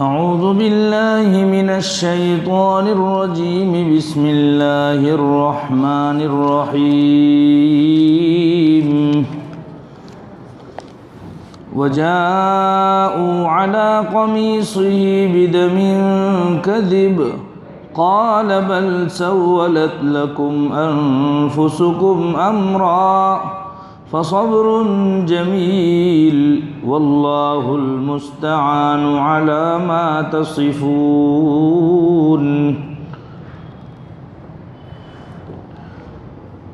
أعوذ بالله من الشيطان الرجيم بسم الله الرحمن الرحيم وجاءوا على قميصه بدم كذب قال بل سولت لكم أنفسكم أمرا فصبر جميل والله المستعان على ما تصفون۔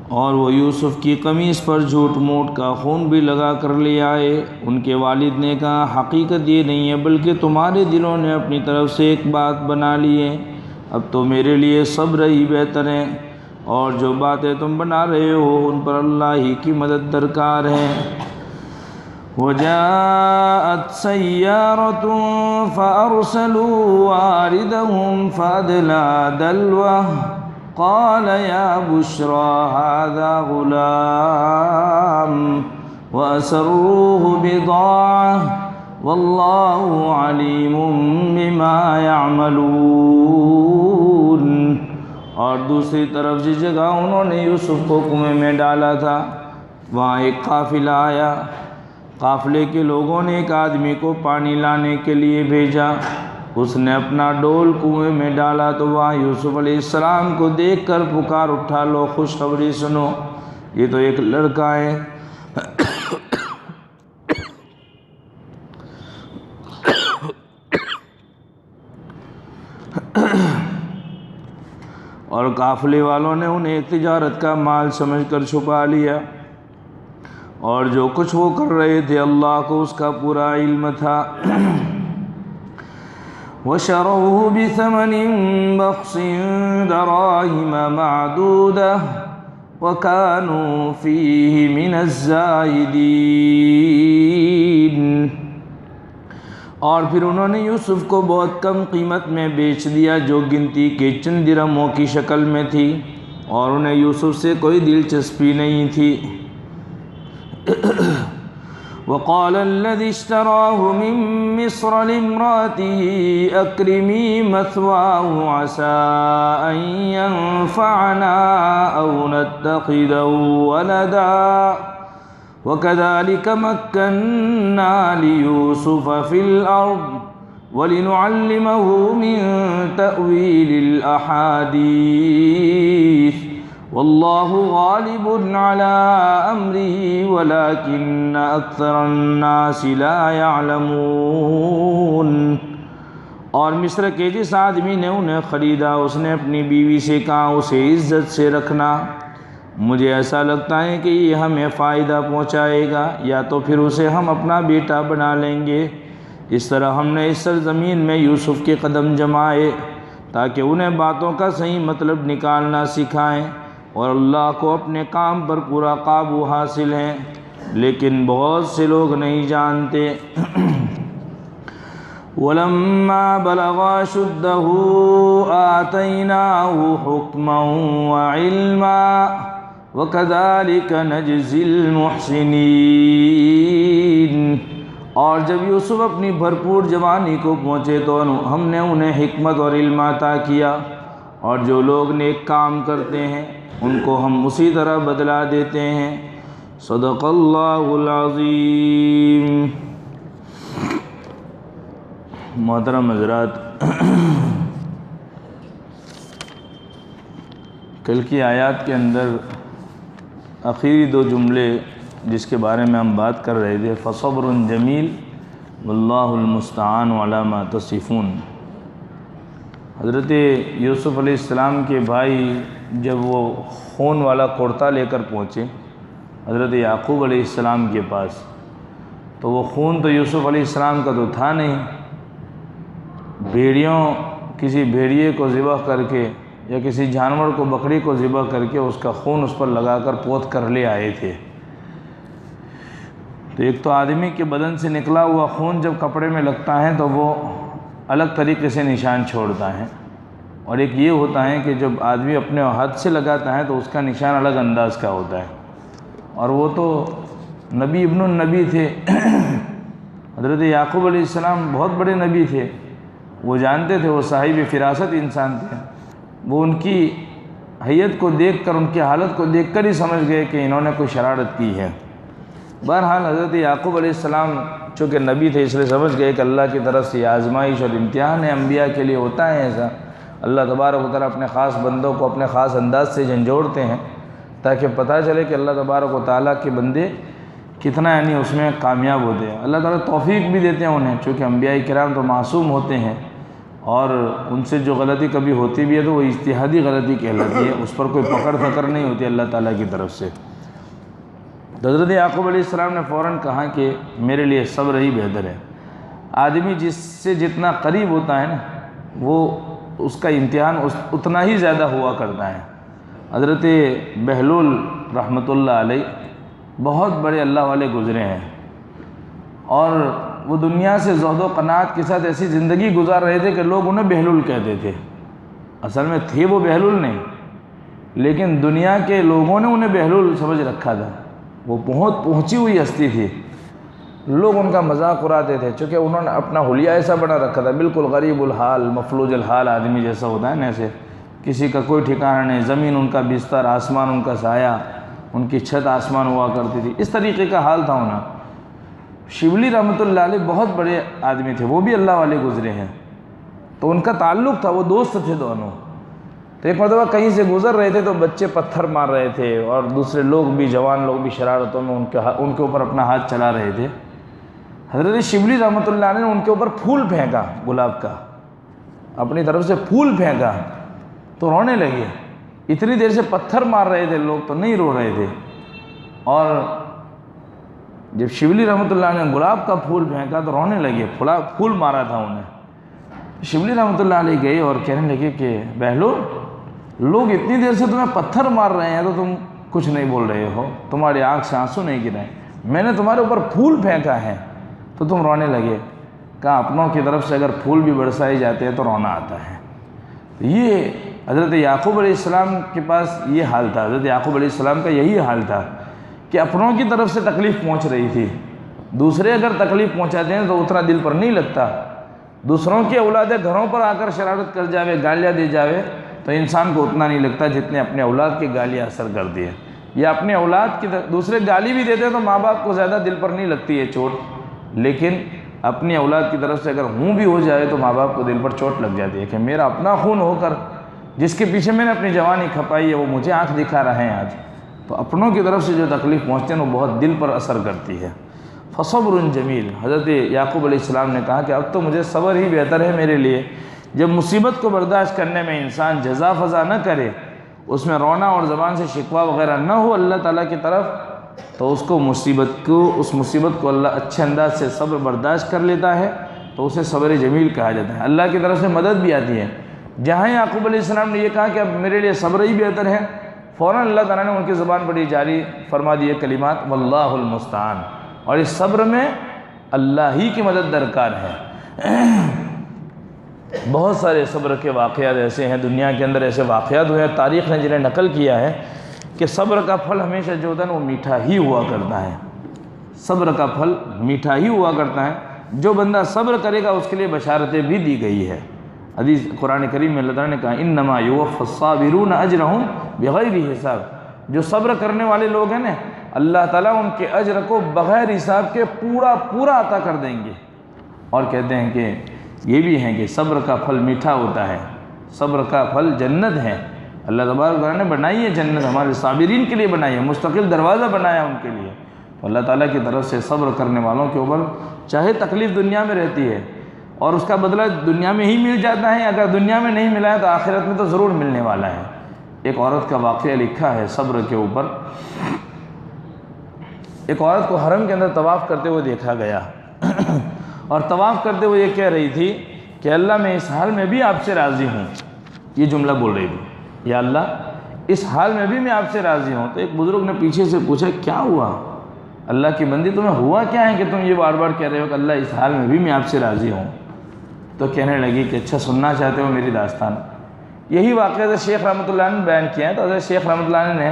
اور وہ یوسف کی قمیص پر جھوٹ موٹ کا خون بھی لگا کر لے آئے۔ ان کے والد نے کہا حقیقت یہ نہیں ہے بلکہ تمہارے دلوں نے اپنی طرف سے ایک بات بنا لی ہے، اب تو میرے لیے صبر ہی بہتر ہے، اور جو باتیں تم بنا رہے ہو ان پر اللہ ہی کی مدد درکار ہے۔ وجاءت سيارة فأرسلوا واردهم فأدلى دلوه قال يا بشرى هذا غلام وأسروه بضاعة والله عليم بما يعملون۔ اور دوسری طرف جس جگہ انہوں نے یوسف کو کنویں میں ڈالا تھا وہاں ایک قافلہ آیا، قافلے کے لوگوں نے ایک آدمی کو پانی لانے کے لیے بھیجا، اس نے اپنا ڈول کنویں میں ڈالا تو وہاں یوسف علیہ السلام کو دیکھ کر پکار اٹھا لو خوشخبری سنو، یہ تو ایک لڑکا ہے۔ اور قافلے والوں نے انہیں ایک تجارت کا مال سمجھ کر چھپا لیا، اور جو کچھ وہ کر رہے تھے اللہ کو اس کا پورا علم تھا۔ وَشَرَوْهُ بِثَمَنٍ بَخْسٍ دَرَاهِمَ مَعْدُودَةٍ وَكَانُوا فِيهِ مِنَ الزَّاهِدِينَ۔ اور پھر انہوں نے یوسف کو بہت کم قیمت میں بیچ دیا جو گنتی کے چند درہموں کی شکل میں تھی، اور انہیں یوسف سے کوئی دلچسپی نہیں تھی۔ وقال الذي اشتراه من مصر لامرأته أكرمي مثواه عسى أن ينفعنا أو نتخذه ولدا وكذلك مكنا ليوسف في الأرض ولنعلمه من تأويل الأحاديث والله غالب على أمره ولكن أكثر الناس لا يعلمون۔ اور مصر کے جس آدمی نے انہیں خریدا اس نے اپنی بیوی سے کہا اسے عزت سے رکھنا، مجھے ایسا لگتا ہے کہ یہ ہمیں فائدہ پہنچائے گا، یا تو پھر اسے ہم اپنا بیٹا بنا لیں گے۔ اس طرح ہم نے اس سرزمین میں یوسف کے قدم جمائے تاکہ انہیں باتوں کا صحیح مطلب نکالنا سکھائیں، اور اللہ کو اپنے کام پر پورا قابو حاصل ہے، لیکن بہت سے لوگ نہیں جانتے۔ وَلَمَّا بَلَغَ أَشُدَّهُ آتَيْنَاهُ حُكْمًا وَعِلْمًا وَكَذَلِكَ نَجْزِي الْمُحْسِنِينَ۔ اور جب یوسف اپنی بھرپور جوانی کو پہنچے تو ہم نے انہیں حکمت اور علم عطا کیا، اور جو لوگ نیک کام کرتے ہیں ان کو ہم اسی طرح بدلا دیتے ہیں۔ صدق اللہ العظیم۔ محترم حضرات، کل کی آیات کے اندر آخری دو جملے جس کے بارے میں ہم بات کر رہے تھے فصبر جمیل واللہ المستعان علی ما تصفون۔ حضرت یوسف علیہ السلام کے بھائی جب وہ خون والا کرتا لے کر پہنچے حضرت یعقوب علیہ السلام کے پاس، تو وہ خون تو یوسف علیہ السلام کا تو تھا نہیں، کسی بھیڑیے کو ذبح کر کے یا کسی جانور کو بکری کو ذبح کر کے اس کا خون اس پر لگا کر پوت کر لے آئے تھے۔ تو ایک تو آدمی کے بدن سے نکلا ہوا خون جب کپڑے میں لگتا ہے تو وہ الگ طریقے سے نشان چھوڑتا ہے، اور ایک یہ ہوتا ہے کہ جب آدمی اپنے ہاتھ سے لگاتا ہے تو اس کا نشان الگ انداز کا ہوتا ہے، اور وہ تو نبی ابن النبی تھے۔ حضرت یعقوب علیہ السلام بہت بڑے نبی تھے، وہ جانتے تھے وہ صاحب فراست انسان تھے، وہ ان کی حیت کو دیکھ کر، ان کی حالت کو دیکھ کر ہی سمجھ گئے کہ انہوں نے کوئی شرارت کی ہے۔ بہرحال حضرت یعقوب علیہ السلام چونکہ نبی تھے اس لیے سمجھ گئے کہ اللہ کی طرف سے یہ آزمائش اور امتحان ہے، انبیاء کے لیے ہوتا ہے ایسا۔ اللہ تبارک و تعالیٰ اپنے خاص بندوں کو اپنے خاص انداز سے جھنجھوڑتے ہیں تاکہ پتہ چلے کہ اللہ تبارک و تعالیٰ کے بندے کتنا یعنی اس میں کامیاب ہوتے ہیں۔ اللہ تعالیٰ توفیق بھی دیتے ہیں انہیں، چونکہ انبیاء کرام تو معصوم ہوتے ہیں اور ان سے جو غلطی کبھی ہوتی بھی ہے تو وہ اجتہادی غلطی کہلاتی ہے، اس پر کوئی پکڑ پکڑ نہیں ہوتی اللہ تعالیٰ کی طرف سے۔ حضرت یعقوب علیہ السلام نے فوراً کہا کہ میرے لیے صبر ہی بہتر ہے۔ آدمی جس سے جتنا قریب ہوتا ہے نا وہ اس کا امتحان اتنا ہی زیادہ ہوا کرتا ہے۔ حضرت بہلول رحمۃ اللہ علیہ بہت بڑے اللہ والے گزرے ہیں اور وہ دنیا سے زہد و قناعت کے ساتھ ایسی زندگی گزار رہے تھے کہ لوگ انہیں بہلول کہتے تھے۔ اصل میں تھے وہ بہلول نہیں، لیکن دنیا کے لوگوں نے انہیں بہلول سمجھ رکھا تھا۔ وہ بہت پہنچی ہوئی ہستی تھی، لوگ ان کا مذاق اڑاتے تھے چونکہ انہوں نے اپنا حلیہ ایسا بنا رکھا تھا، بالکل غریب الحال مفلوج الحال آدمی جیسا ہوتا ہے نا، ایسے کسی کا کوئی ٹھکانہ نہیں، زمین ان کا بستر، آسمان ان کا سایہ، ان کی چھت آسمان ہوا کرتی تھی، اس طریقے کا حال تھا انہیں۔ شبلی رحمۃ اللہ علیہ بہت بڑے آدمی تھے، وہ بھی اللہ والے گزرے ہیں، تو ان کا تعلق تھا، وہ دوست تھے دونوں۔ تو ایک مرتبہ کہیں سے گزر رہے تھے تو بچے پتھر مار رہے تھے اور دوسرے لوگ بھی، جوان لوگ بھی شرارتوں میں ان کے اوپر اپنا ہاتھ چلا رہے تھے۔ حضرت شبلی رحمۃ اللہ علیہ نے ان کے اوپر پھول پھینکا، گلاب کا، اپنی طرف سے پھول پھینکا تو رونے لگے۔ اتنی دیر سے پتھر مار رہے تھے لوگ تو نہیں رو رہے تھے، اور جب شبلی رحمۃ اللہ علیہ نے گلاب کا پھول پھینکا تو رونے لگے، پھول مارا تھا انہیں۔ شبلی رحمۃ اللہ علیہ گئے اور کہنے لگے کہ بہلول، لوگ اتنی دیر سے تمہیں پتھر مار رہے ہیں تو تم کچھ نہیں بول رہے ہو، تمہاری آنکھ سے آنسو نہیں گرے، میں نے تمہارے اوپر پھول پھینکا ہے تو تم رونے لگے۔ کہا اپنوں کی طرف سے اگر پھول بھی برسائے جاتے ہیں تو رونا آتا ہے۔ یہ حضرت یعقوب علیہ السلام کے پاس یہ حال تھا، حضرت یعقوب علیہ السلام کا یہی حال تھا کہ اپنوں کی طرف سے تکلیف پہنچ رہی تھی، دوسرے اگر تکلیف پہنچاتے ہیں تو اتنا دل پر نہیں لگتا۔ دوسروں کی اولادیں گھروں پر آ کر شرارت کر جاوے، گالیاں دے جاوے تو انسان کو اتنا نہیں لگتا جتنے اپنے اولاد کی گالیاں اثر کر دی ہے، یا اپنے اولاد کی دوسرے گالی بھی دیتے ہیں تو ماں باپ کو زیادہ دل پر نہیں لگتی ہے چوٹ، لیکن اپنی اولاد کی طرف سے اگر ہوں بھی ہو جائے تو ماں باپ کو دل پر چوٹ لگ جاتی ہے کہ میرا اپنا خون ہو کر جس کے پیچھے میں نے اپنی جوانی کھپائی ہے وہ مجھے آنکھ دکھا رہے ہیں آج۔ تو اپنوں کی طرف سے جو تکلیف پہنچتے ہیں وہ بہت دل پر اثر کرتی ہے۔ فصبر جمیل، حضرت یعقوب علیہ السلام نے کہا کہ اب تو مجھے صبر ہی بہتر ہے میرے لیے۔ جب مصیبت کو برداشت کرنے میں انسان جزا فضا نہ کرے، اس میں رونا اور زبان سے شکوہ وغیرہ نہ ہو اللہ تعالیٰ کی طرف، تو اس مصیبت کو اللہ اچھے انداز سے صبر برداشت کر لیتا ہے تو اسے صبر جمیل کہا جاتا ہے۔ اللہ کی طرف سے مدد بھی آتی ہے۔ جہاں یعقوب علیہ السلام نے یہ کہا کہ اب میرے لیے صبر ہی بہتر ہے، فوراً اللہ تعالیٰ نے ان کی زبان پر یہ جاری فرما دیے کلمات واللہ المستعان، اور اس صبر میں اللہ ہی کی مدد درکار ہے۔ بہت سارے صبر کے واقعات ایسے ہیں دنیا کے اندر، ایسے واقعات ہوئے ہیں تاریخ نے جنہیں نقل کیا ہے کہ صبر کا پھل ہمیشہ جو ہوتا ہے وہ میٹھا ہی ہوا کرتا ہے، صبر کا پھل میٹھا ہی ہوا کرتا ہے۔ جو بندہ صبر کرے گا اس کے لیے بشارتیں بھی دی گئی ہے۔ حدیث قرآن کریم میں اللہ تعالیٰ نے کہا انما یوفی الصابرون اجرہم بغیر حساب، جو صبر کرنے والے لوگ ہیں نا اللہ تعالیٰ ان کے اجر کو بغیر حساب کے پورا عطا کر دیں گے۔ اور کہتے ہیں کہ یہ بھی ہیں کہ صبر کا پھل میٹھا ہوتا ہے، صبر کا پھل جنت ہے۔ اللہ تبارک و تعالیٰ نے بنائی ہے جنت ہمارے صابرین کے لیے بنائی ہے، مستقل دروازہ بنایا ان کے لیے۔ تو اللہ تعالیٰ کی طرف سے صبر کرنے والوں کے اوپر چاہے تکلیف دنیا میں رہتی ہے اور اس کا بدلہ دنیا میں ہی مل جاتا ہے، اگر دنیا میں نہیں ملا ہے تو آخرت میں تو ضرور ملنے والا ہے۔ ایک عورت کا واقعہ لکھا ہے صبر کے اوپر۔ ایک عورت کو حرم کے اندر طواف کرتے ہوئے دیکھا گیا اور طواف کرتے ہوئے یہ کہہ رہی تھی کہ اللہ میں اس حال میں بھی آپ سے راضی ہوں، یہ جملہ بول رہی تھی، یا اللہ اس حال میں بھی میں آپ سے راضی ہوں۔ تو ایک بزرگ نے پیچھے سے پوچھا کیا ہوا اللہ کی بندی، تمہیں ہوا کیا ہے کہ تم یہ بار بار کہہ رہے ہو کہ اللہ اس حال میں بھی میں آپ سے راضی ہوں؟ تو کہنے لگی کہ اچھا سننا چاہتے ہو میری داستان؟ یہی واقعہ حضرت شیخ رحمۃ اللہ نے بیان کیا ہے۔ تو حضرت شیخ رحمۃ اللہ نے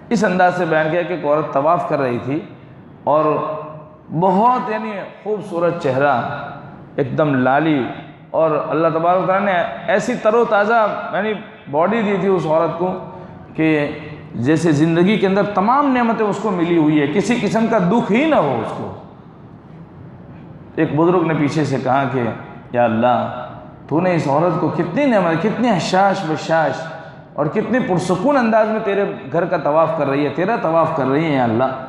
اس انداز سے بیان کیا کہ ایک عورت طواف کر رہی تھی اور بہت خوبصورت چہرہ، ایک دم لالی اور اللہ تبارک و تعالیٰ نے ایسی تر و تازہ یعنی باڈی دی تھی اس عورت کو کہ جیسے زندگی کے اندر تمام نعمتیں اس کو ملی ہوئی ہے، کسی قسم کا دکھ ہی نہ ہو اس کو۔ ایک بزرگ نے پیچھے سے کہا کہ یا اللہ تو نے اس عورت کو کتنی نعمت، کتنی حشاش بشاش اور کتنی پرسکون انداز میں تیرے گھر کا طواف کر رہی ہے، تیرا طواف کر رہی ہے، یا اللہ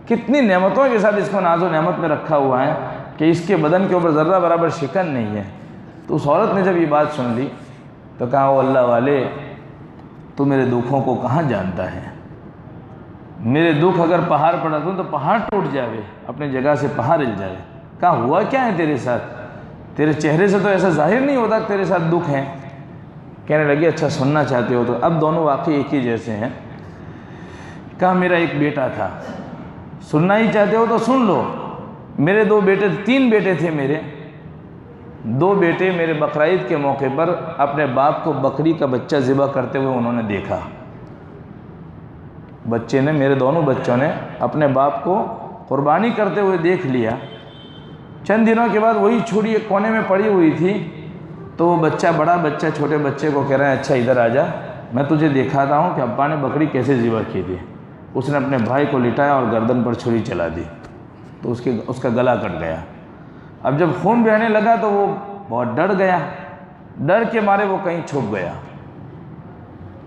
کتنی نعمتوں کے ساتھ اس کو ناز و نعمت میں رکھا ہوا ہے کہ اس کے بدن کے اوپر ذرہ برابر شکن نہیں ہے۔ تو اس عورت نے جب یہ بات سن لی تو کہا او اللہ والے تو میرے دکھوں کو کہاں جانتا ہے، میرے دکھ اگر پہاڑ پڑا تو پہاڑ ٹوٹ جاوے، اپنے جگہ سے پہاڑ ہل جائے۔ کہا ہوا کیا ہے تیرے ساتھ، تیرے چہرے سے تو ایسا ظاہر نہیں ہوتا کہ تیرے ساتھ دکھ ہیں۔ کہنے لگے اچھا سننا چاہتے ہو تو اب دونوں واقعی ایک ہی جیسے ہیں۔ کہا میرا ایک بیٹا تھا، سننا ہی چاہتے ہو تو سن لو۔ میرے دو بیٹے، 3 بیٹے تھے میرے، 2 بیٹے میرے بقرعید کے موقع پر اپنے باپ کو بکری کا بچہ ذبح کرتے ہوئے انہوں نے دیکھا۔ بچے نے، میرے دونوں بچوں نے اپنے باپ کو قربانی کرتے ہوئے دیکھ لیا۔ چند دنوں کے بعد وہی چھری ایک کونے میں پڑی ہوئی تھی تو وہ بچہ، بڑا بچہ چھوٹے بچے کو کہہ رہا ہے اچھا ادھر آ جا، میں تجھے دکھاتا ہوں کہ ابا نے بکری کیسے ذبح کی تھی۔ اس نے اپنے بھائی کو لٹایا اور گردن پر چھری چلا دی تو اس کا گلا کٹ گیا۔ اب جب خون بہنے لگا تو وہ بہت ڈر گیا، ڈر کے مارے وہ کہیں چھپ گیا،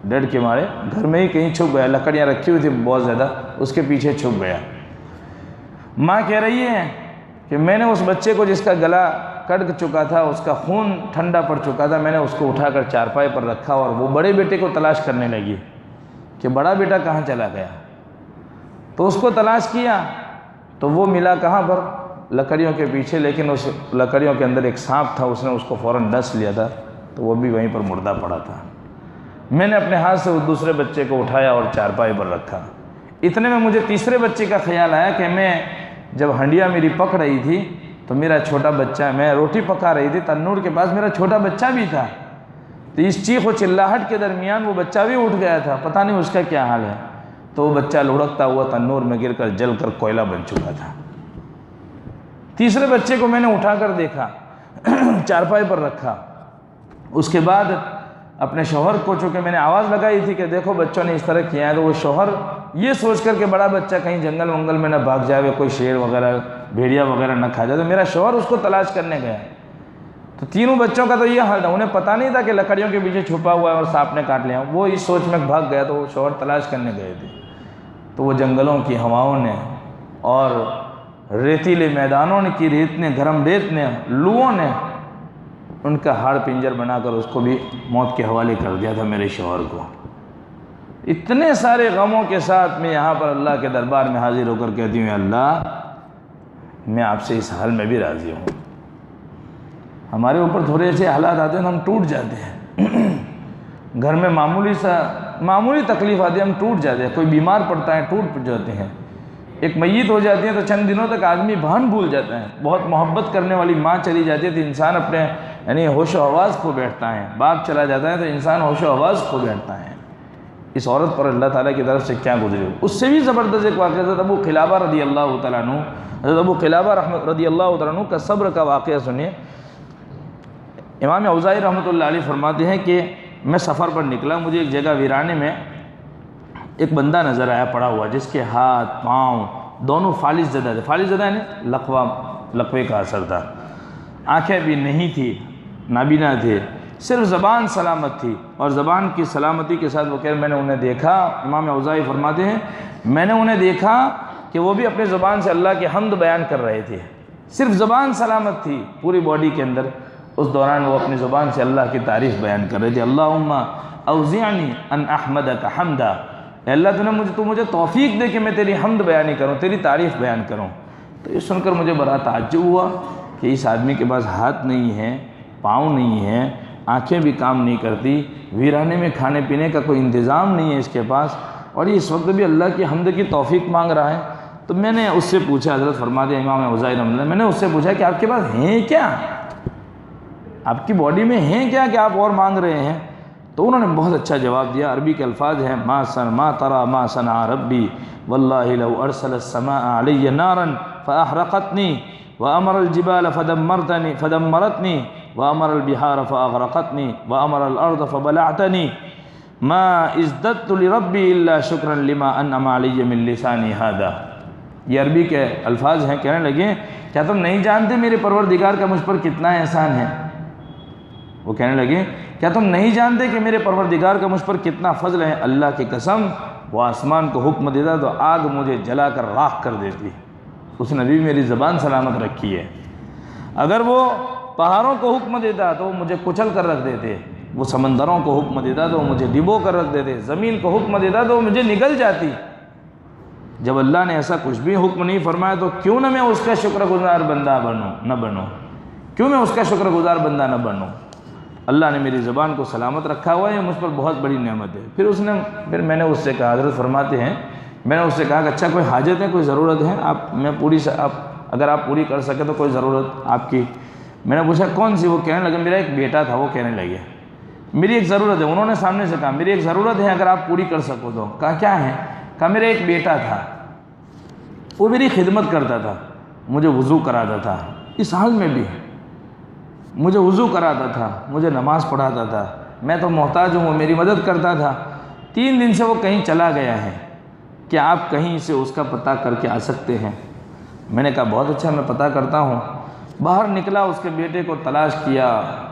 ڈر کے مارے گھر میں ہی کہیں چھپ گیا، لکڑیاں رکھی ہوئی تھی بہت زیادہ، اس کے پیچھے چھپ گیا۔ ماں کہہ رہی ہے کہ میں نے اس بچے کو جس کا گلا کٹ چکا تھا، اس کا خون ٹھنڈا پڑ چکا تھا، میں نے اس کو اٹھا کر چارپائی پر رکھا اور وہ بڑے بیٹے کو تلاش کرنے لگی کہ بڑا بیٹا کہاں چلا گیا۔ تو اس کو تلاش کیا تو وہ ملا کہاں پر، لکڑیوں کے پیچھے، لیکن اس لکڑیوں کے اندر ایک سانپ تھا، اس نے اس کو فوراً ڈس لیا تھا تو وہ بھی وہیں پر مردہ پڑا تھا۔ میں نے اپنے ہاتھ سے اس دوسرے بچے کو اٹھایا اور چارپائی پر رکھا۔ اتنے میں مجھے تیسرے بچے کا خیال آیا کہ میں جب ہنڈیا میری پک رہی تھی تو میرا چھوٹا بچہ، میں روٹی پکا رہی تھی تنور کے پاس، میرا چھوٹا بچہ بھی تھا، تو اس چیخ و چلاہٹ کے درمیان وہ بچہ بھی اٹھ گیا تھا، پتہ نہیں اس کا کیا حال ہے۔ تو وہ بچہ لڑکتا ہوا تنور میں گر کر جل کر کوئلہ بن چکا تھا۔ تیسرے بچے کو میں نے اٹھا کر دیکھا، چارپائی پر رکھا۔ اس کے بعد اپنے شوہر کو، چونکہ میں نے آواز لگائی تھی کہ دیکھو بچوں نے اس طرح کیا ہے، تو وہ شوہر یہ سوچ کر کہ بڑا بچہ کہیں جنگل ونگل میں نہ بھاگ جائے، کوئی شیر وغیرہ بھیڑیا وغیرہ نہ کھا جائے، تو میرا شوہر اس کو تلاش کرنے گیا۔ تو تینوں بچوں کا تو یہ حال تھا، انہیں پتہ نہیں تھا کہ لکڑیوں کے پیچھے چھپا ہوا ہے اور سانپ نے کاٹ لیا، وہ اس سوچ میں بھاگ گیا، تو وہ شوہر تلاش کرنے گئے تھے۔ تو وہ جنگلوں کی ہواؤں نے اور ریتیلے میدانوں کی ریت نے، گرم ریت نے، لوؤں نے ان کا ہاڑ پنجر بنا کر اس کو بھی موت کے حوالے کر دیا تھا میرے شوہر کو۔ اتنے سارے غموں کے ساتھ میں یہاں پر اللہ کے دربار میں حاضر ہو کر کہتی ہوں اللہ میں آپ سے اس حال میں بھی راضی ہوں۔ ہمارے اوپر تھوڑے ایسے حالات آتے ہیں ہم ٹوٹ جاتے ہیں، گھر میں معمولی تکلیف آتی ہے ہم ٹوٹ جاتے ہیں، کوئی بیمار پڑتا ہے ٹوٹ جاتے ہیں، ایک میت ہو جاتی ہے تو چند دنوں تک آدمی بھان بھول جاتا ہے، بہت محبت کرنے والی ماں چلی جاتی ہے تو انسان اپنے یعنی ہوش و حواس کھو بیٹھتا ہے، باپ چلا جاتا ہے تو انسان ہوش و حواس کھو بیٹھتا ہے۔ اس عورت پر اللہ تعالیٰ کی طرف سے کیا گزری، اس سے بھی زبردست ایک واقعہ حضرت ابو قلابہ رضی اللہ تعالیٰ عنہ، حضرت ابو قلابہ رضی اللہ تعالیٰ عنہ کا صبر کا واقعہ سنیے۔ امام اوزاعی رحمۃ اللہ علیہ فرماتے ہیں کہ میں سفر پر نکلا، مجھے ایک جگہ ویرانے میں ایک بندہ نظر آیا پڑا ہوا، جس کے ہاتھ پاؤں دونوں فالج زدہ تھے، فالج زدہ یعنی لقوے کا اثر تھا، آنکھیں بھی نہیں تھی، نابینا تھے، صرف زبان سلامت تھی، اور زبان کی سلامتی کے ساتھ وہ کہہ میں نے انہیں دیکھا، امام اوزاعی فرماتے ہیں میں نے انہیں دیکھا کہ وہ بھی اپنی زبان سے اللہ کی حمد بیان کر رہے تھے، صرف زبان سلامت تھی پوری باڈی کے اندر، اس دوران وہ اپنی زبان سے اللہ کی تعریف بیان کر رہے تھے۔ اللہم اوزعنی ان احمدک حمدا، اے اللہ تو مجھے توفیق دے کہ میں تیری حمد بیانی کروں، تیری تعریف بیان کروں۔ تو یہ سن کر مجھے بڑا تعجب ہوا کہ اس آدمی کے پاس ہاتھ نہیں ہے، پاؤں نہیں ہے، آنکھیں بھی کام نہیں کرتی، ویرانے میں کھانے پینے کا کوئی انتظام نہیں ہے اس کے پاس، اور یہ اس وقت بھی اللہ کی حمد کی توفیق مانگ رہا ہے۔ تو میں نے اس سے پوچھا، حضرت فرماتے ہیں امام اوزاعی رحمۃ اللہ، میں نے اس سے پوچھا کہ آپ کے پاس ہیں کیا، آپ کی باڈی میں ہیں کیا کہ آپ اور مانگ رہے ہیں؟ تو انہوں نے بہت اچھا جواب دیا، عربی کے الفاظ ہیں ما ترى ما صنع ربی واللہ لو ارسل السماء علی نارا فاحرقتنی وامر الجبال فدمرتنی وأمر البحار فأغرقتني وأمر الأرض فبلعتني ما ازددت لربي إلا شكرا لما أنعم علي من لساني هذا۔ یہ عربی کے الفاظ ہیں۔ کہنے لگے کیا تم نہیں جانتے میرے پروردگار کا مجھ پر کتنا احسان ہے؟ وہ کہنے لگے کیا تم نہیں جانتے کہ میرے پروردگار کا مجھ پر کتنا فضل ہے؟ اللہ کی قسم وہ آسمان کو حکم دیتا تو آگ مجھے جلا کر راکھ کر دیتی۔ اس نے بھی میری زبان سلامت رکھی ہے۔ اگر وہ پہاڑوں کو حکم دیتا تو وہ مجھے کچل کر رکھ دیتے، وہ سمندروں کو حکم دیتا تو وہ مجھے ڈبو کر رکھ دیتے، زمین کو حکم دیتا تو وہ مجھے نگل جاتی۔ جب اللہ نے ایسا کچھ بھی حکم نہیں فرمایا تو کیوں نہ میں اس کا شکر گزار بندہ نہ بنوں؟ کیوں میں اس کا شکر گزار بندہ نہ بنوں؟ اللہ نے میری زبان کو سلامت رکھا ہوا ہے، مجھ پر بہت بڑی نعمت ہے۔ پھر میں نے اس سے کہا، حضرت فرماتے ہیں میں نے اس سے کہا کہ اچھا کوئی حاجت ہے، کوئی ضرورت ہے؟ اگر آپ پوری کر سکے تو کوئی ضرورت آپ کی؟ میں نے پوچھا کون سی؟ وہ کہنے لگے میرا ایک بیٹا تھا۔ وہ کہنے لگے میری ایک ضرورت ہے، انہوں نے سامنے سے کہا میری ایک ضرورت ہے اگر آپ پوری کر سکو تو۔ کہا کیا ہے؟ کہا میرا ایک بیٹا تھا، وہ میری خدمت کرتا تھا، مجھے وضو کراتا تھا، اس حال میں بھی مجھے وضو کراتا تھا، مجھے نماز پڑھاتا تھا، میں تو محتاج ہوں، وہ میری مدد کرتا تھا۔ 3 دن سے وہ کہیں چلا گیا ہے، کیا آپ کہیں سے اس کا پتہ کر کے آ سکتے ہیں؟ میں نے کہا بہت اچھا، میں پتہ کرتا ہوں۔ باہر نکلا، اس کے بیٹے کو تلاش کیا،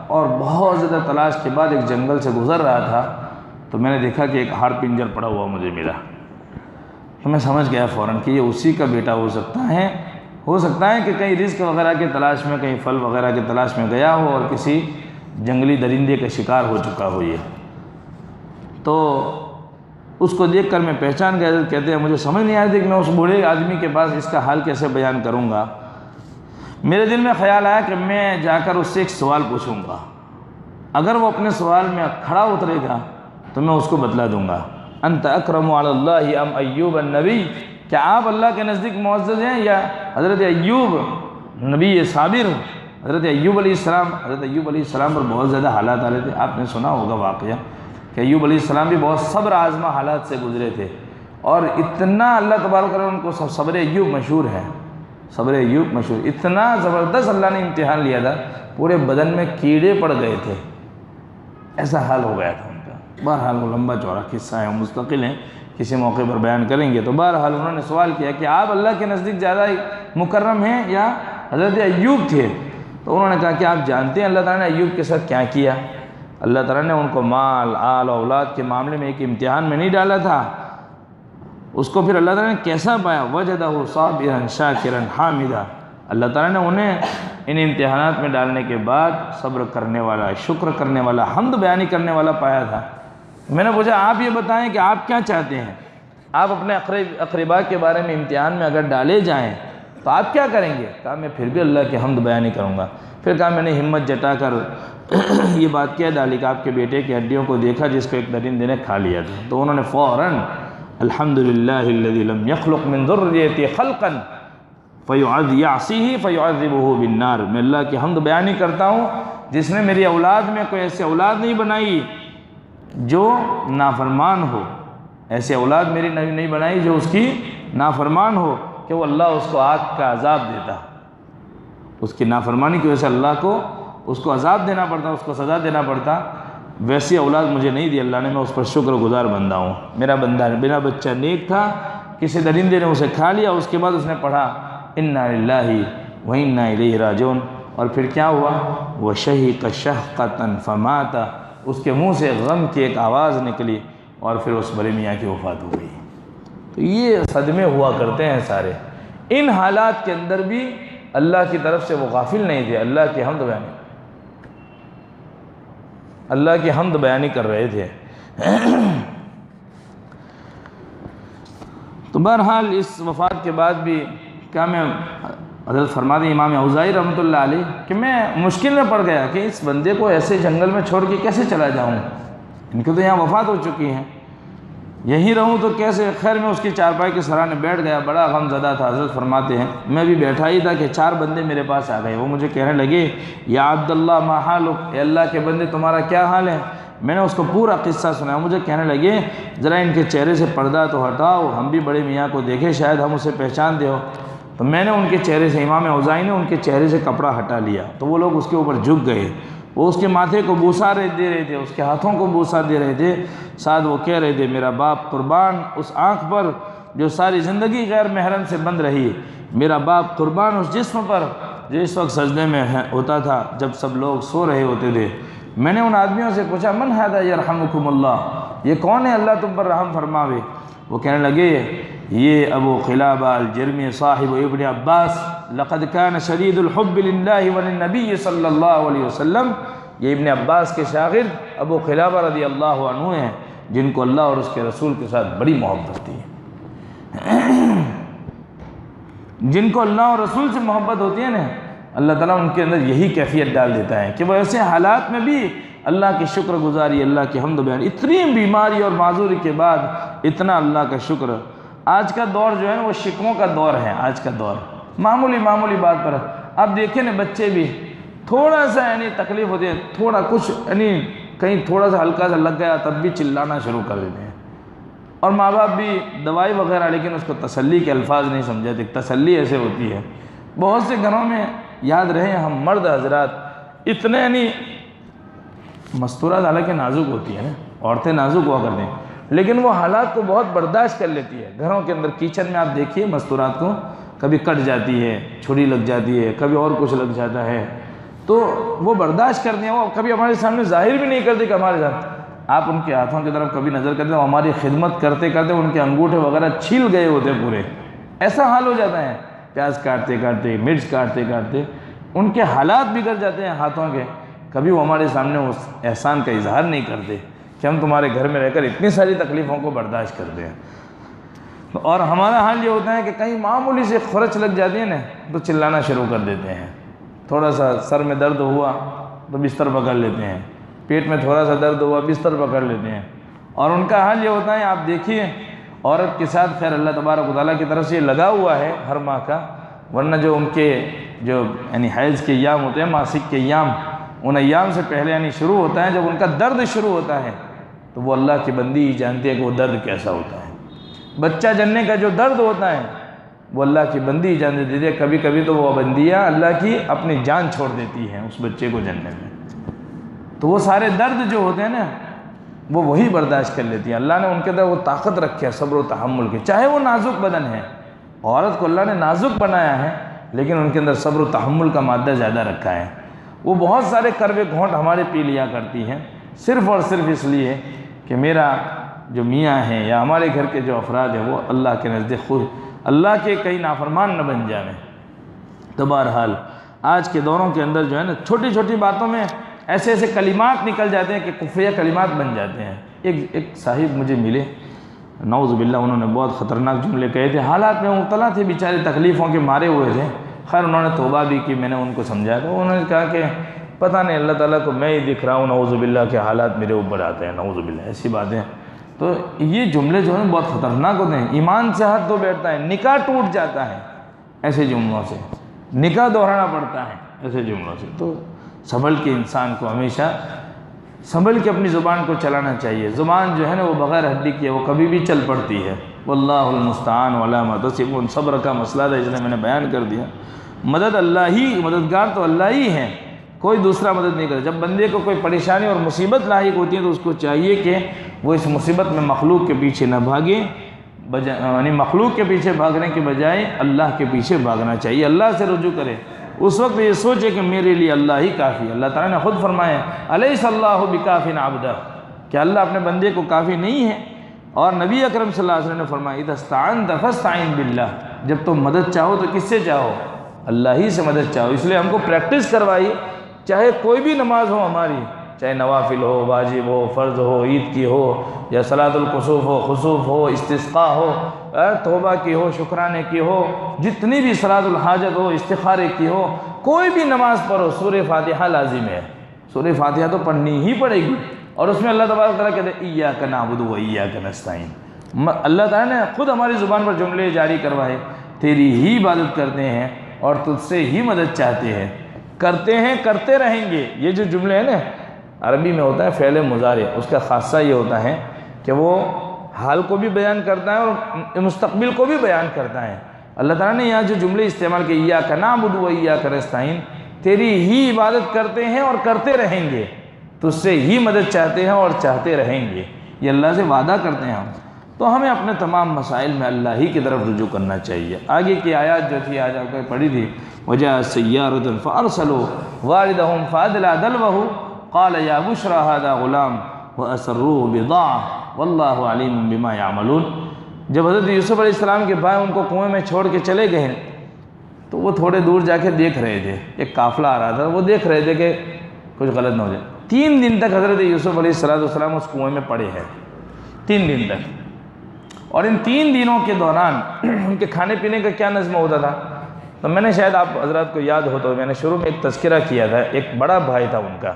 اور بہت زیادہ تلاش کے بعد ایک جنگل سے گزر رہا تھا تو میں نے دیکھا کہ ایک ہار پنجر پڑا ہوا مجھے ملا، تو میں سمجھ گیا فوراً کہ یہ اسی کا بیٹا ہو سکتا ہے کہ کہیں رزق وغیرہ کے تلاش میں، کہیں پھل وغیرہ کے تلاش میں گیا ہو اور کسی جنگلی درندے کا شکار ہو چکا ہو یہ۔ تو اس کو دیکھ کر میں پہچان گیا۔ کہتے ہیں مجھے سمجھ نہیں آ رہی تھی کہ میں اس بوڑھے آدمی کے پاس اس کا حال کیسے بیان کروں گا۔ میرے دل میں خیال آیا کہ میں جا کر اس سے ایک سوال پوچھوں گا، اگر وہ اپنے سوال میں کھڑا اترے گا تو میں اس کو بتلا دوں گا۔ انت اکرم علی اللہ ام ایوب النبی، کیا آپ اللہ کے نزدیک معزز ہیں یا حضرت ایوب نبی صابر؟ حضرت ایوب علیہ السلام پر بہت زیادہ حالات آ رہے تھے، آپ نے سنا ہوگا واقعہ کہ ایوب علیہ السلام بھی بہت صبر آزما حالات سے گزرے تھے، اور اتنا اللہ تبارک و تعالیٰ ان کو صبر ایوب مشہور ہے، صبر ایوب مشہور، اتنا زبردست اللہ نے امتحان لیا تھا، پورے بدن میں کیڑے پڑ گئے تھے، ایسا حال ہو گیا تھا ان کا۔ بہرحال وہ لمبا چوڑا قصہ ہے، مستقل ہیں، کسی موقع پر بیان کریں گے۔ تو بہرحال انہوں نے سوال کیا کہ آپ اللہ کے نزدیک زیادہ مکرم ہیں یا حضرت ایوب تھے؟ تو انہوں نے کہا کہ آپ جانتے ہیں اللہ تعالیٰ نے ایوب کے ساتھ کیا کیا؟ اللہ تعالیٰ نے ان کو مال، آل، اولاد کے معاملے میں ایک امتحان میں نہیں ڈالا تھا، اس کو پھر اللہ تعالیٰ نے کیسا پایا؟ وجدہ صابرا شاکرا حامدا۔ اللہ تعالیٰ نے انہیں ان امتحانات میں ڈالنے کے بعد صبر کرنے والا، شکر کرنے والا، حمد بیانی کرنے والا پایا تھا۔ میں نے پوچھا آپ یہ بتائیں کہ آپ کیا چاہتے ہیں؟ آپ اپنے اقربا کے بارے میں امتحان میں اگر ڈالے جائیں تو آپ کیا کریں گے؟ کہا میں پھر بھی اللہ کی حمد بیانی کروں گا۔ پھر کہا میں نے ہمت جٹا کر یہ بات کیا ڈالی کہ آپ کے بیٹے کی ہڈیوں کو دیکھا جس کو ایک درندے نے کھا لیا تھا، تو انہوں نے فوراً الحمدللہ الذی لم یخلق من ذریتی خلقا یعصیہ فیعذبہ بالنار، میں اللہ کی حمد بیانی کرتا ہوں جس نے میری اولاد میں کوئی ایسی اولاد نہیں بنائی جو نافرمان ہو، ایسی اولاد میری نہیں بنائی جو اس کی نافرمان ہو کہ وہ اللہ اس کو آگ کا عذاب دیتا، اس کی نافرمانی کی وجہ سے اللہ کو اس کو عذاب دینا پڑتا، اس کو سزا دینا پڑتا، ویسی اولاد مجھے نہیں دی اللہ نے، میں اس پر شکر گزار بندہ ہوں۔ میرا بندہ بنا بچہ نیک تھا، کسی درندے نے اسے کھا لیا، اس کے بعد اس نے پڑھا انا للہ و انا الیہ راجعون، اور پھر کیا ہوا؟ وشہق شہقۃ فمات، اس کے منہ سے غم کی ایک آواز نکلی اور پھر اس بڑے میاں کی وفات ہو گئی۔ تو یہ صدمے ہوا کرتے ہیں سارے، ان حالات کے اندر بھی اللہ کی طرف سے وہ غافل نہیں تھے، اللہ کی حمد بیانی کر رہے تھے۔ تو بہرحال اس وفات کے بعد بھی کیا میں حضرت فرماتے ہیں امام اوزاعی رحمۃ اللہ علیہ کہ میں مشکل میں پڑ گیا کہ اس بندے کو ایسے جنگل میں چھوڑ کے کیسے چلا جاؤں، ان کی تو یہاں وفات ہو چکی ہیں، یہیں رہوں تو کیسے؟ خیر میں اس کی چارپائی کے سرانے بیٹھ گیا، بڑا غم زدہ تھا۔ حضرت فرماتے ہیں میں بھی بیٹھا ہی تھا کہ 4 بندے میرے پاس آ گئے، وہ مجھے کہنے لگے یا عبداللہ ما حالک، اے اللہ کے بندے تمہارا کیا حال ہے؟ میں نے اس کو پورا قصہ سنایا، مجھے کہنے لگے ذرا ان کے چہرے سے پردہ تو ہٹاؤ، ہم بھی بڑے میاں کو دیکھے، شاید ہم اسے پہچان دے ہو۔ تو میں نے ان کے چہرے سے، امام اوزاعی نے ان کے چہرے سے کپڑا ہٹا لیا تو وہ لوگ اس کے اوپر جھک گئے، وہ اس کے ماتھے کو بوسا دے رہے تھے، اس کے ہاتھوں کو بوسا دے رہے تھے، ساتھ وہ کہہ رہے تھے میرا باپ قربان اس آنکھ پر جو ساری زندگی غیر محرم سے بند رہی، میرا باپ قربان اس جسم پر جو اس وقت سجدے میں ہوتا تھا جب سب لوگ سو رہے ہوتے تھے۔ میں نے ان آدمیوں سے پوچھا من ھذا یرحمکم اللہ، یہ کون ہے اللہ تم پر رحم فرماوے؟ وہ کہنے لگے یہ ابو قلابہ الجرمی صاحب ابن عباس، لقد کان شدید الحب للہ وللنبی صلی اللہ علیہ وسلم، یہ ابن عباس کے شاگرد ابو قلابہ رضی اللہ عنہ ہیں جن کو اللہ اور اس کے رسول کے ساتھ بڑی محبت تھی، جن کو اللہ اور رسول سے محبت ہوتی ہے نا، اللہ تعالیٰ ان کے اندر یہی کیفیت ڈال دیتا ہے کہ وہ ایسے حالات میں بھی اللہ کی شکر گزاری، اللہ کی حمد و بیان، اتنی بیماری اور معذوری کے بعد اتنا اللہ کا شکر۔ آج کا دور جو ہے وہ شکووں کا دور ہے، آج کا دور معمولی بات پر اب دیکھیں نا بچے بھی تھوڑا سا یعنی تکلیف ہوتی ہے، تھوڑا کچھ یعنی کہیں تھوڑا سا ہلکا سا لگ گیا تب بھی چلانا شروع کر دیتے ہیں، اور ماں باپ بھی دوائی وغیرہ، لیکن اس کو تسلی کے الفاظ نہیں سمجھاتے، تسلی ایسے ہوتی ہے۔ بہت سے گھروں میں یاد رہے ہم مرد حضرات اتنے یعنی مستورات حالانکہ نازک ہوتی ہے نا، عورتیں نازک ہوا کرتے ہیں لیکن وہ حالات کو بہت برداشت کر لیتی ہے۔ گھروں کے اندر کچن میں آپ دیکھیے مستورات کو کبھی کٹ جاتی ہے، چھری لگ جاتی ہے، کبھی اور کچھ لگ جاتا ہے، تو وہ برداشت کرتے ہیں، وہ کبھی ہمارے سامنے ظاہر بھی نہیں کرتے کہ ہمارے ساتھ۔ آپ ان کے ہاتھوں کی طرف کبھی نظر کرتے ہیں، ہماری خدمت کرتے کرتے ان کے انگوٹھے وغیرہ چھیل گئے ہوتے پورے، ایسا حال ہو جاتا ہے، پیاز کاٹتے کاٹتے، مرچ کاٹتے کاٹتے ان کے حالات بگڑ جاتے ہیں ہاتھوں کے، کبھی وہ ہمارے سامنے اس احسان کا اظہار نہیں کرتے کہ ہم تمہارے گھر میں رہ کر اتنی ساری تکلیفوں کو برداشت کرتے ہیں۔ اور ہمارا حال یہ ہوتا ہے کہ کہیں معمولی سے خرچ لگ جاتی ہے نا تو چلانا شروع کر دیتے ہیں، تھوڑا سا سر میں درد ہوا تو بستر پکڑ لیتے ہیں، پیٹ میں تھوڑا سا درد ہوا بستر پکڑ لیتے ہیں، اور ان کا حال یہ ہوتا ہے آپ دیکھیے عورت کے ساتھ خیر اللہ تبارک و تعالیٰ کی طرف سے یہ لگا ہوا ہے ہر ماہ کا، ورنہ جو ان کے جو یعنی حیض کے ایام ہوتے ہیں، ماسک کے ایام، ان ایام سے پہلے یعنی شروع ہوتا ہے، جب ان کا درد شروع ہوتا ہے تو وہ اللہ کی بندی ہی جانتی ہے کہ وہ درد کیسا ہوتا ہے۔ بچہ جننے کا جو درد ہوتا ہے وہ اللہ کی بندی ہی جانتی ہے، کبھی کبھی تو وہ بندیاں اللہ کی اپنی جان چھوڑ دیتی ہیں اس بچے کو جننے میں، تو وہ سارے درد جو ہوتے ہیں نا وہ وہی برداشت کر لیتی ہیں۔ اللہ نے ان کے اندر وہ طاقت رکھی ہے صبر و تحمل کی، چاہے وہ نازک بدن ہے، عورت کو اللہ نے نازک بنایا ہے لیکن ان کے اندر صبر و تحمل کا مادہ زیادہ رکھا ہے، وہ بہت سارے کروے گھونٹ ہمارے پی لیا کرتی ہیں صرف اور صرف اس لیے کہ میرا جو میاں ہیں یا ہمارے گھر کے جو افراد ہیں وہ اللہ کے نزدیک خود اللہ کے کئی نافرمان نہ بن جائیں۔ تو بہرحال آج کے دوروں کے اندر جو ہے نا چھوٹی چھوٹی باتوں میں ایسے ایسے کلمات نکل جاتے ہیں کہ کفریہ کلمات بن جاتے ہیں۔ ایک صاحب مجھے ملے، نعوذ باللہ انہوں نے بہت خطرناک جملے کہے تھے، حالات میں مبتلا تھے بیچارے، تکلیفوں کے مارے ہوئے تھے، خیر انہوں نے توبہ بھی کی، میں نے ان کو سمجھایا تھا، انہوں نے کہا کہ پتہ نہیں اللہ تعالیٰ کو میں ہی دکھ رہا ہوں، نعوذ باللہ کے حالات میرے اوپر آتے ہیں، نعوذ باللہ ایسی باتیں۔ تو یہ جملے جو ہیں بہت خطرناک ہوتے ہیں، ایمان سے ہاتھ دھو بیٹھتا ہے، نکاح ٹوٹ جاتا ہے ایسے جملوں سے، نکاح دہرانا پڑتا ہے ایسے جملوں سے۔ تو سنبھل کے انسان کو ہمیشہ سنبھل کے اپنی زبان کو چلانا چاہیے۔ زبان جو ہے نا وہ بغیر ہڈی کی ہے، وہ کبھی بھی چل پڑتی ہے۔ واللہ المستعان ولا ما تصفون، صبر کا مسئلہ تھا اس لیے میں نے بیان کر دیا۔ مدد اللہ ہی، مددگار تو اللہ ہی ہے، کوئی دوسرا مدد نہیں کرتا۔ جب بندے کو کوئی پریشانی اور مصیبت لاحق ہوتی ہے تو اس کو چاہیے کہ وہ اس مصیبت میں مخلوق کے پیچھے نہ بھاگے، یعنی مخلوق کے پیچھے بھاگنے کے بجائے اللہ کے پیچھے بھاگنا چاہیے، اللہ سے رجوع کرے۔ اس وقت یہ سوچے کہ میرے لیے اللہ ہی کافی ہے۔ اللہ تعالیٰ نے خود فرمایا الیس اللہ بکاف عبدہ، کہ اللہ اپنے بندے کو کافی نہیں ہے۔ اور نبی اکرم صلی اللہ علیہ وسلم نے فرمایا اذا استعنت فاستعن باللہ، جب تم مدد چاہو تو کس سے چاہو؟ اللہ ہی سے مدد چاہو۔ اس لیے ہم کو پریکٹس کروائی، چاہے کوئی بھی نماز ہو ہماری، چاہے نوافل ہو، واجب ہو، فرض ہو، عید کی ہو، یا صلاۃ الکسوف ہو، خسوف ہو، استسقاء ہو، توبہ کی ہو، شکرانے کی ہو، جتنی بھی صلاۃ الحاجت ہو، استخارے کی ہو، کوئی بھی نماز پڑھو سورہ فاتحہ لازم ہے۔ سورہ فاتحہ تو پڑھنی ہی پڑے گی، اور اس میں اللہ تبارک و تعالیٰ کہتے ہیں ایاک نعبد و ایاک نستعین۔ اللہ تعالیٰ نے خود ہماری زبان پر جملے جاری کروائے، تیری ہی عبادت کرتے ہیں اور تجھ سے ہی مدد چاہتے ہیں، کرتے ہیں، کرتے رہیں گے۔ یہ جو جملے ہیں نا عربی میں ہوتا ہے فعل مضارع، اس کا خاصہ یہ ہوتا ہے کہ وہ حال کو بھی بیان کرتا ہے اور مستقبل کو بھی بیان کرتا ہے۔ اللہ تعالیٰ نے یہاں جو جملے استعمال کیے ایاک نعبد و ایاک نستعین، تیری ہی عبادت کرتے ہیں اور کرتے رہیں گے، تجھ سے ہی مدد چاہتے ہیں اور چاہتے رہیں گے، یہ اللہ سے وعدہ کرتے ہیں ہم، تو ہمیں اپنے تمام مسائل میں اللہ ہی کی طرف رجوع کرنا چاہیے۔ آگے کی آیات جو تھی آج آپ نے پڑھی تھی، وَجَاءَ سَيَّارَةٌ فَأَرْسَلُوا وَارِدَهُمْ فَأَدْلَىٰ دَلْوَهُ قَالَ يَا بُشْرَىٰ هَٰذَا غُلَامٌ وَأَسَرُّوهُ بِضَاعَةً وَاللَّهُ عَلِيمٌ بِمَا يَعْمَلُونَ۔ جب حضرت یوسف علیہ السلام کے بھائی ان کو کنویں میں چھوڑ کے چلے گئے تو وہ تھوڑے دور جا کے دیکھ رہے تھے، ایک قافلہ آ رہا تھا، وہ دیکھ رہے تھے کہ کچھ غلط نہ ہو جائے۔ 3 دن تک حضرت یوسف علیہ السلام اس کنویں میں پڑے ہیں، 3 دن تک، اور ان 3 دنوں کے دوران ان کے کھانے پینے کا کیا نظم ہوتا تھا؟ تو میں نے شاید آپ حضرات کو یاد ہو تو میں نے شروع میں ایک تذکرہ کیا تھا، ایک بڑا بھائی تھا ان کا،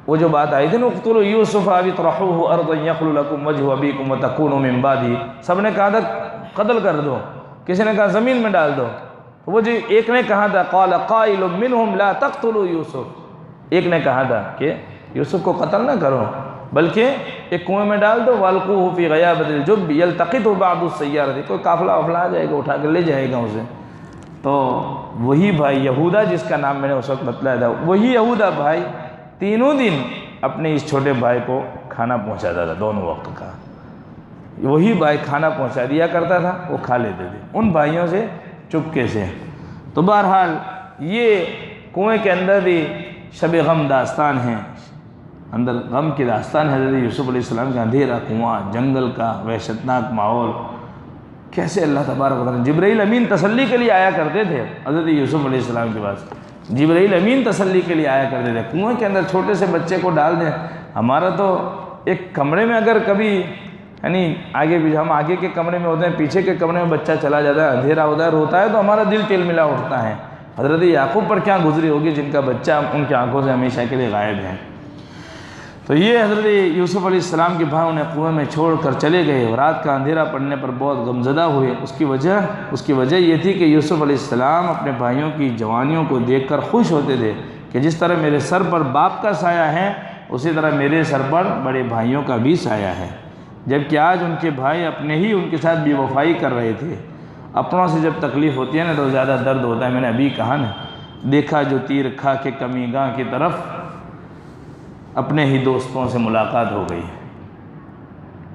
وہ جو بات آئی تھی نا اقتلوا یوسف او اطرحوه ارضا یخل لکم وجہ ابیکم وتکونوا من بعدہ، سب نے کہا تھا قتل کر دو، کسی نے کہا زمین میں ڈال دو، وہ جو ایک نے کہا تھا قال قائل منہم لا تقتلوا یوسف، ایک نے کہا تھا کہ یوسف کو قتل نہ کرو بلکہ ایک کنویں میں ڈال دو، والقوہ فی غیابۃ الجب یلتقطہ بعض السیارۃ، کوئی قافلہ وافلہ آ جائے گا اٹھا کر لے جائے گا اسے۔ تو وہی بھائی یہودا جس کا نام میں نے اس وقت بتلایا تھا، وہی یہودا بھائی تینوں دن اپنے اس چھوٹے بھائی کو کھانا پہنچاتا تھا، دونوں وقت کا، وہی بھائی کھانا پہنچا دیا کرتا تھا، وہ کھا لیتے تھے ان بھائیوں سے چپکے سے۔ تو بہرحال یہ کنویں کے اندر بھی شب غم داستان ہے، اندر غم کی داستان ہے حضرت یوسف علیہ السلام کا، اندھیرا کنواں، جنگل کا وحشتناک ماحول، کیسے اللہ تبارک و تعالیٰ، جبرائیل امین تسلی کے لیے آیا کرتے تھے حضرت یوسف علیہ السلام کے پاس، جبرائیل امین تسلی کے لیے آیا کرتے تھے، کنویں کے اندر چھوٹے سے بچے کو ڈال دیں، ہمارا تو ایک کمرے میں اگر کبھی یعنی آگے بھی ہم آگے کے کمرے میں ہوتے ہیں، پیچھے کے کمرے میں بچہ چلا جاتا ہے، اندھیرا ہوتا ہے، روتا ہے تو ہمارا دل تل ملا اٹھتا ہے، حضرت یعقوب پر کیا گزری ہوگی جن کا بچہ ان کی آنکھوں سے ہمیشہ کے لیے غائب ہے۔ تو یہ حضرت یوسف علیہ السلام کے بھائی انہیں کنویں میں چھوڑ کر چلے گئے، اور رات کا اندھیرا پڑنے پر بہت غمزدہ ہوئے، اس کی وجہ یہ تھی کہ یوسف علیہ السلام اپنے بھائیوں کی جوانیوں کو دیکھ کر خوش ہوتے تھے کہ جس طرح میرے سر پر باپ کا سایہ ہے اسی طرح میرے سر پر بڑے بھائیوں کا بھی سایہ ہے، جبکہ آج ان کے بھائی اپنے ہی ان کے ساتھ بے وفائی کر رہے تھے۔ اپنوں سے جب تکلیف ہوتی ہے نا تو زیادہ درد ہوتا ہے، میں نے ابھی کہا نا، دیکھا جو تیر کھا کے کمی گاہ کی طرف، اپنے ہی دوستوں سے ملاقات ہو گئی،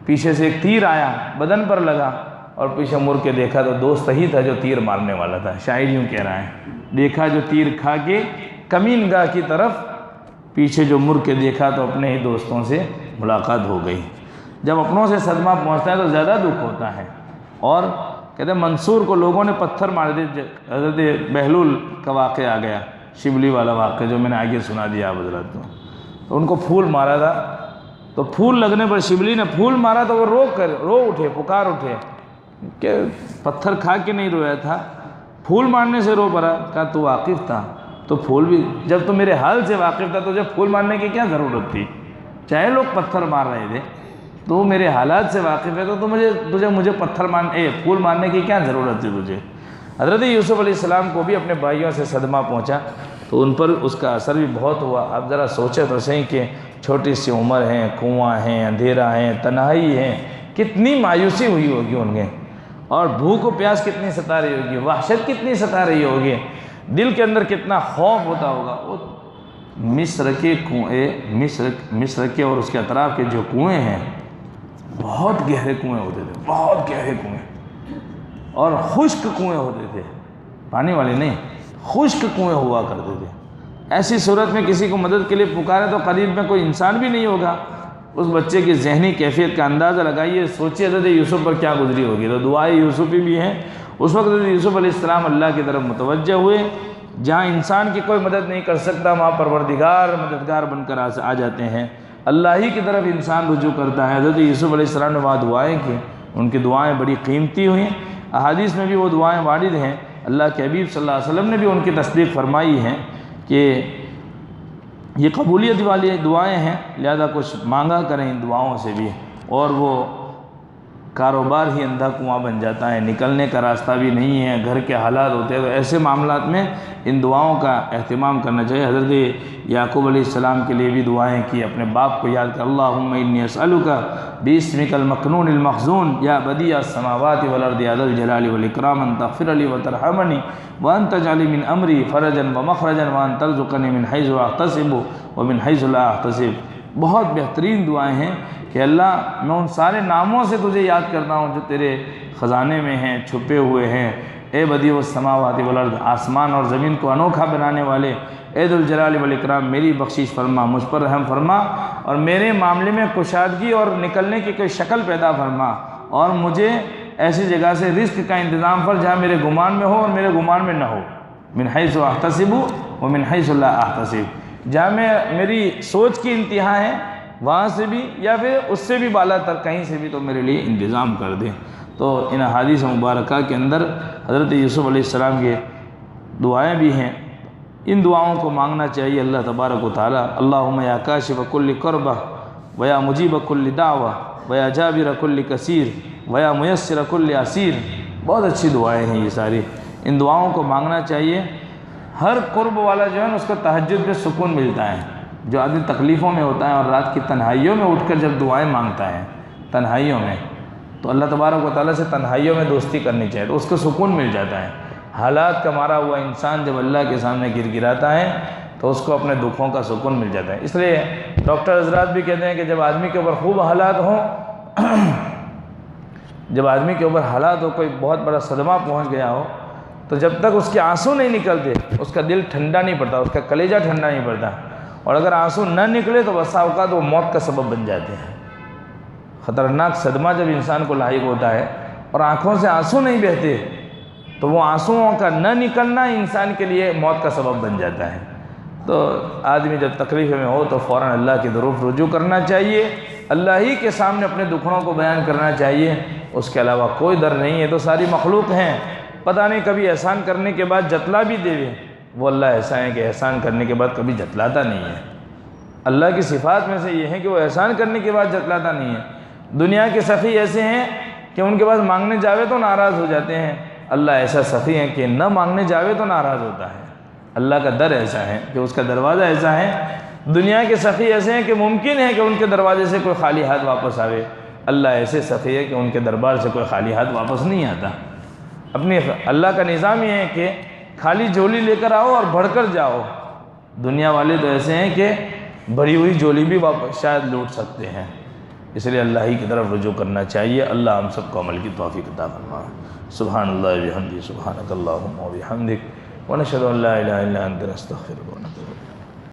پیچھے سے ایک تیر آیا بدن پر لگا اور پیچھے مڑ کے دیکھا تو دوست ہی تھا جو تیر مارنے والا تھا، شاعر یوں کہہ رہا ہے، دیکھا جو تیر کھا کے کمین گاہ کی طرف، پیچھے جو مڑ کے دیکھا تو اپنے ہی دوستوں سے ملاقات ہو گئی۔ جب اپنوں سے صدمہ پہنچتا ہے تو زیادہ دکھ ہوتا ہے، اور کہتے ہیں منصور کو لوگوں نے پتھر مار دیے، حضرت بہلول کا واقعہ آ گیا، شبلی والا واقعہ جو میں نے آگے سنا دیا آپ حضرات کو، تو ان کو پھول مارا تھا، تو پھول لگنے پر شبلی نے پھول مارا تو وہ رو اٹھے، پکار اٹھے کہ پتھر کھا کے نہیں رویا تھا، پھول مارنے سے رو پڑا، کہا تو واقف تھا تو پھول بھی، جب تو میرے حال سے واقف تھا تو جب پھول مارنے کی کیا ضرورت تھی، چاہے لوگ پتھر مار رہے تھے تو میرے حالات سے واقف ہے تو مجھے پھول مارنے کی کیا ضرورت تھی تجھے۔ حضرت یوسف علیہ السلام کو بھی اپنے بھائیوں سے صدمہ پہنچا تو ان پر اس کا اثر بھی بہت ہوا۔ آپ ذرا سوچیں تو صحیح کہ چھوٹی سی عمر ہے، کنواں ہیں، اندھیرا ہے، تنہائی ہے، کتنی مایوسی ہوئی ہوگی ان کے، اور بھوک و پیاس کتنی ستا رہی ہوگی، وحشت کتنی ستا رہی ہوگی، دل کے اندر کتنا خوف ہوتا ہوگا۔ وہ مصر کے کنویں، مصر کے اور اس کے اطراف کے جو کنویں ہیں بہت گہرے کنویں ہوتے تھے، بہت گہرے کنویں، اور خشک کنویں ہوتے تھے، پانی والے نہیں، خشک کنویں ہوا کرتے تھے۔ ایسی صورت میں کسی کو مدد کے لیے پکارے تو قریب میں کوئی انسان بھی نہیں ہوگا۔ اس بچے کی ذہنی کیفیت کا اندازہ لگائیے، سوچیے حضرت یوسف پر کیا گزری ہوگی۔ تو دعائے یوسفی بھی ہیں، اس وقت حضرت یوسف علیہ السلام اللہ کی طرف متوجہ ہوئے، جہاں انسان کی کوئی مدد نہیں کر سکتا وہاں پروردگار مددگار بن کر آ جاتے ہیں، اللہ ہی کی طرف انسان رجوع کرتا ہے۔ حضرت یوسف علیہ السلام نے وہاں دعائیں کی، ان کی دعائیں بڑی قیمتی ہوئیں، احادیث میں بھی وہ دعائیں وارد ہیں، اللہ کے حبیب صلی اللہ علیہ وسلم نے بھی ان کی تصدیق فرمائی ہے کہ یہ قبولیت والی دعائیں ہیں، لہذا کچھ مانگا کریں ان دعاؤں سے بھی۔ اور وہ کاروبار ہی اندھا کنواں بن جاتا ہے، نکلنے کا راستہ بھی نہیں ہے، گھر کے حالات ہوتے ہیں، تو ایسے معاملات میں ان دعاؤں کا اہتمام کرنا چاہیے۔ حضرت یعقوب علیہ السلام کے لیے بھی دعائیں کی، اپنے باپ کو یاد کر، اللہم انی اسألک بِاسْمِكَ الْمَكْنُونِ الْمَخْزُونِ يَا بَدِيعَ السَّمَاوَاتِ وَالْأَرْضِ يَا ذَا الْجَلَالِ وَالْإِكْرَامِ أَن تَغْفِرَ لِي وَتَرْحَمَنِي وَأَن تَجْعَلَ مِنْ أَمْرِي فَرَجًا وَمَخْرَجًا وَأَن تَرْزُقَنِي مِنْ حَيْثُ أَحْتَسِبُ وَمِنْ حَيْثُ لَا أَحْتَسِبُ۔ بہت بہترین دعائیں ہیں کہ اللہ میں ان سارے ناموں سے تجھے یاد کرتا ہوں جو تیرے خزانے میں ہیں، چھپے ہوئے ہیں۔ اے بدیع السماوات والارض، آسمان اور زمین کو انوکھا بنانے والے، اے ذو الجلال والاکرام، میری بخشش فرما، مجھ پر رحم فرما، اور میرے معاملے میں کشادگی اور نکلنے کی کوئی شکل پیدا فرما، اور مجھے ایسی جگہ سے رزق کا انتظام پر جہاں میرے گمان میں ہو اور میرے گمان میں نہ ہو، من حیث احتسب ومن حیث لا احتسب، جہاں میری سوچ کی انتہا ہے وہاں سے بھی یا پھر اس سے بھی بالا تر کہیں سے بھی تو میرے لیے انتظام کر دیں۔ تو ان احادیث مبارکہ کے اندر حضرت یوسف علیہ السلام کے دعائیں بھی ہیں، ان دعاؤں کو مانگنا چاہیے اللہ تبارک و تعالی۔ اللہم یا کاشف کل کربہ ویا مجیب کل دعوہ ویا جابر کل کثیر ویا میسر کل عسیر، بہت اچھی دعائیں ہیں یہ ساری، ان دعاؤں کو مانگنا چاہیے۔ ہر قرب والا جو ہے نا اس کو تہجد میں سکون ملتا ہے، جو آدمی تکلیفوں میں ہوتا ہے اور رات کی تنہائیوں میں اٹھ کر جب دعائیں مانگتا ہے تنہائیوں میں، تو اللہ تبارک و تعالیٰ سے تنہائیوں میں دوستی کرنی چاہیے تو اس کو سکون مل جاتا ہے۔ حالات کا مارا ہوا انسان جب اللہ کے سامنے گر گراتا ہے تو اس کو اپنے دکھوں کا سکون مل جاتا ہے۔ اس لیے ڈاکٹر حضرات بھی کہتے ہیں کہ جب آدمی کے اوپر خوب حالات ہوں، جب آدمی کے اوپر حالات ہو، کوئی بہت بڑا صدمہ پہنچ گیا ہو، تو جب تک اس کے آنسو نہیں نکلتے اس کا دل ٹھنڈا نہیں پڑتا، اس کا کلیجہ ٹھنڈا نہیں پڑتا، اور اگر آنسو نہ نکلے تو بسا اوقات وہ موت کا سبب بن جاتے ہیں۔ خطرناک صدمہ جب انسان کو لاحق ہوتا ہے اور آنکھوں سے آنسو نہیں بہتے تو وہ آنسوؤں کا نہ نکلنا انسان کے لیے موت کا سبب بن جاتا ہے۔ تو آدمی جب تکلیف میں ہو تو فوراً اللہ کی طرف رجوع کرنا چاہیے، اللہ ہی کے سامنے اپنے دکھڑوں کو بیان کرنا چاہیے، اس کے علاوہ کوئی در نہیں ہے۔ تو ساری مخلوق ہیں، پتہ نہیں کبھی احسان کرنے کے بعد جتلا بھی دے، وہ اللہ ایسا ہے کہ احسان کرنے کے بعد کبھی جتلاتا نہیں ہے۔ اللہ کی صفات میں سے یہ ہے کہ وہ احسان کرنے کے بعد جتلاتا نہیں ہے۔ دنیا کے سخی ایسے ہیں کہ ان کے پاس مانگنے جاوے تو ناراض ہو جاتے ہیں، اللہ ایسا سخی ہے کہ نہ مانگنے جاوے تو ناراض ہوتا ہے۔ اللہ کا در ایسا ہے کہ اس کا دروازہ ایسا ہے۔ دنیا کے سخی ایسے ہیں کہ ممکن ہے کہ ان کے دروازے سے کوئی خالی ہاتھ واپس آوے، اللہ ایسے سخی ہے کہ ان کے دربار سے کوئی خالی ہاتھ واپس نہیں آتا۔ اپنی اللہ کا نظام یہ ہے کہ خالی جھولی لے کر آؤ اور بڑھ کر جاؤ۔ دنیا والے تو ایسے ہیں کہ بھری ہوئی جھولی بھی واپس شاید لوٹ سکتے ہیں، اس لیے اللہ ہی کی طرف رجوع کرنا چاہیے۔ اللہ ہم سب کو عمل کی توفیق عطا فرمائے۔ سبحان اللہ بحمدہ، سبحانک اللہم و بحمدک، ونشہد ان لا الہ الا انت نستغفرک ونتوب الیک۔